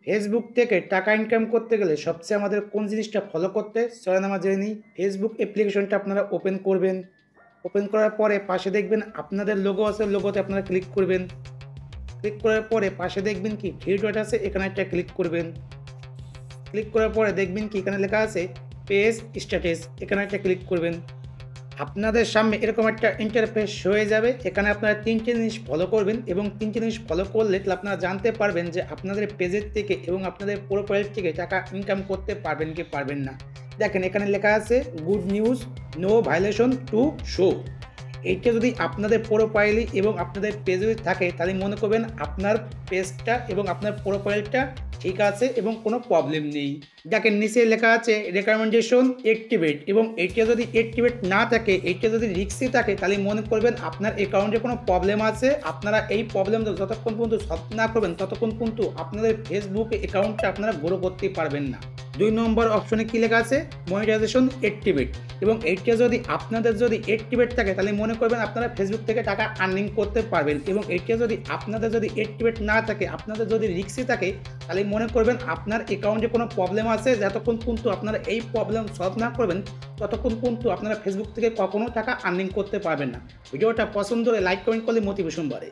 Facebook থেকে টাকা income করতে গেলে সবচেয়ে আমাদের কোন জিনিসটা ফলো করতে চলেন আমরা জেনে নিই। ফেসবুক অ্যাপ্লিকেশনটা আপনারা ওপেন করবেন। ওপেন করার পরে পাশে দেখবেন আপনাদের লোগো আছে, লোগোতে আপনারা ক্লিক করবেন। ক্লিক করার পরে পাশে দেখবেন কি থ্রি ডট আছে, এখানে একটা ক্লিক করবেন। ক্লিক করার পরে দেখবেন কি এখানে লেখা আছে পেজ স্ট্যাটাস, এখানে একটা ক্লিক করবেন। আপনাদের সামনে এরকম একটা ইন্টারফেস হয়ে যাবে। এখানে আপনারা তিনটে জিনিস ফলো করবেন এবং তিনটে জিনিস ফলো করলে আপনারা জানতে পারবেন যে আপনাদের পেজের থেকে এবং আপনাদের প্রোফাইল থেকে টাকা ইনকাম করতে পারবেন কি পারবেন না। দেখেন এখানে লেখা আছে good news, no violation to show. এইটা যদি আপনাদের প্রোফাইলে এবং আপনাদের পেজে থাকে তাহলে মনে করবেন আপনার পেজটা এবং আপনার প্রোফাইলটা ঠিক আছে এবং কোনো প্রবলেম নেই। দেখেন নিচে লেখা আছে রেকমেন্ডেশন অ্যাক্টিভেট, এবং এইটা যদি অ্যাক্টিভেট না থাকে, এইটা যদি রিস্কি থাকে তাহলে মনে করবেন আপনার অ্যাকাউন্টে কোনো প্রবলেম আছে। আপনারা এই প্রবলেম যতক্ষণ পর্যন্ত সলভ না করবেন ততক্ষণ পর্যন্ত আপনাদের ফেসবুক অ্যাকাউন্টটা আপনারা গ্রো করতে পারবেন না। 2 নম্বর অপশনে কি লেখা আছে মনিটাইজেশন অ্যাক্টিভেট, এবং এইটা যদি আপনাদের যদি অ্যাক্টিভেট থাকে তাহলে মনে করবেন আপনারা ফেসবুক থেকে টাকা আর্নিং করতে পারবেন, এবং এইটা যদি আপনাদের যদি অ্যাক্টিভেট না থাকে, আপনাদের যদি রিস্কি থাকে তাহলে মনে করবেন আপনার অ্যাকাউন্টে কোনো প্রবলেম আছে। যতক্ষণ পর্যন্ত আপনারা এই প্রবলেম সলভ না করবেন ততক্ষণ পর্যন্ত আপনারা ফেসবুক থেকে কখনো টাকা আর্নিং করতে পারবেন না। ভিডিওটা পছন্দ হলে লাইক কমেন্ট করলে মোটিভেশন বাড়ে।